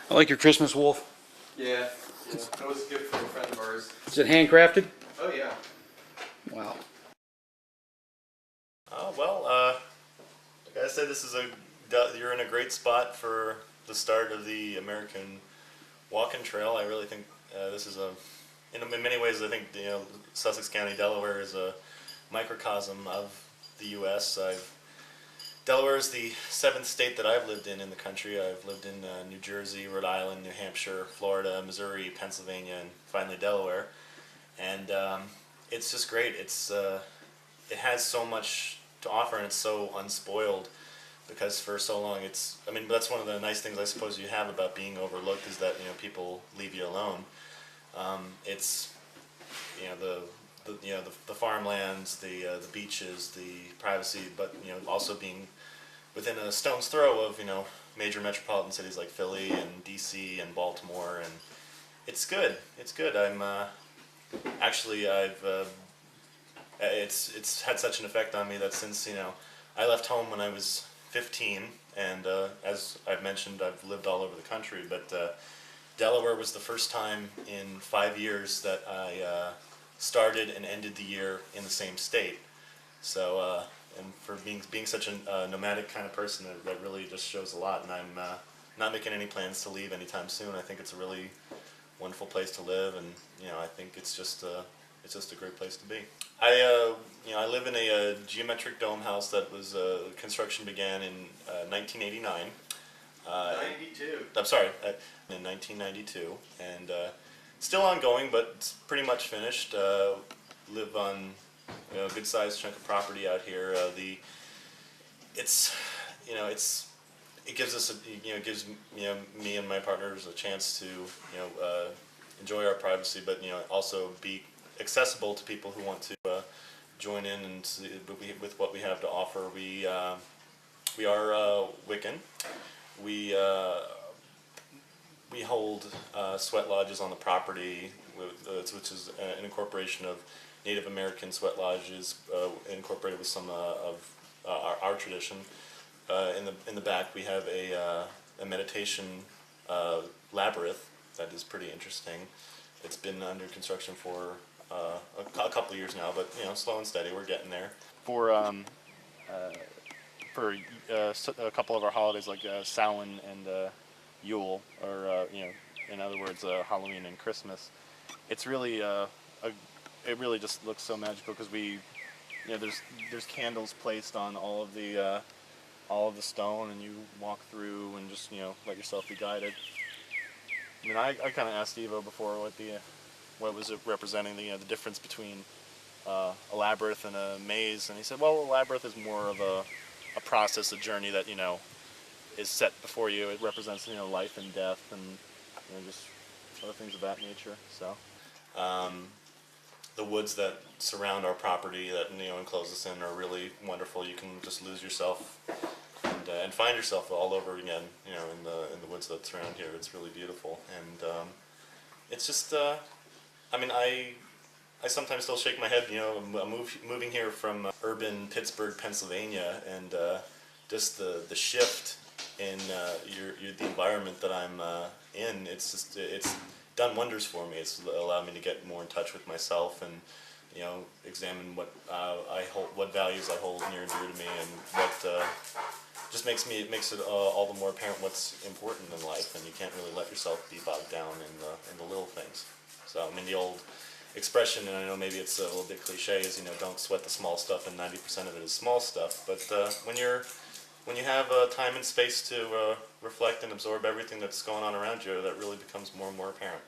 I like your Christmas wolf. Yeah, that was a gift from a friend of ours. Is it handcrafted? Oh yeah. Wow. Oh well, like I said, you're in a great spot for the start of the American walking trail. I really think this is in many ways, I think Sussex County, Delaware is a microcosm of the U.S. Delaware is the seventh state that I've lived in the country. I've lived in New Jersey, Rhode Island, New Hampshire, Florida, Missouri, Pennsylvania, and finally Delaware. And it's just great. It has so much to offer, and it's so unspoiled because for so long I mean, that's one of the nice things I suppose you have about being overlooked is that people leave you alone. It's the farmlands, the beaches, the privacy, but also being within a stone's throw of major metropolitan cities like Philly and D.C. and Baltimore, and it's good. It's good. It's had such an effect on me that since I left home when I was 15, and as I've mentioned, I've lived all over the country, but Delaware was the first time in 5 years that I started and ended the year in the same state. So, and for being such a nomadic kind of person, that really just shows a lot. And I'm not making any plans to leave anytime soon. I think it's a really wonderful place to live, and I think it's just a great place to be. I live in a geometric dome house that was construction began in 1989. 92. I'm sorry, in 1992, and still ongoing, but it's pretty much finished. Live on a good-sized chunk of property out here. It gives us gives me and my partners a chance to enjoy our privacy, but also be accessible to people who want to join in and see, with what we have to offer. We are Wiccan. We hold sweat lodges on the property, which is an incorporation of Native American sweat lodges, incorporated with some of our tradition. In the back, we have a meditation labyrinth that is pretty interesting. It's been under construction for a couple of years now, but slow and steady. We're getting there. For a couple of our holidays like Samhain and Yule, or in other words, Halloween and Christmas, it's really it really just looks so magical because there's candles placed on all of the stone, and you walk through and just let yourself be guided. I mean, I kind of asked Evo before what was it representing the difference between a labyrinth and a maze, and he said, well, a labyrinth is more of a process, a journey that is set before you. It represents life and death and just other things of that nature. So the woods that surround our property that enclose us in are really wonderful. You can just lose yourself and find yourself all over again in the woods that surround here. It's really beautiful, and it's just I mean, I sometimes still shake my head. I'm moving here from urban Pittsburgh, Pennsylvania, and just the shift in the environment that I'm in. It's done wonders for me. It's allowed me to get more in touch with myself and examine what values I hold near and dear to me, and what just makes it all the more apparent what's important in life, and you can't really let yourself be bogged down in the little things. So I mean, the old expression, and I know maybe it's a little bit cliche, is don't sweat the small stuff, and 90% of it is small stuff. But when you have time and space to reflect and absorb everything that's going on around you, that really becomes more and more apparent.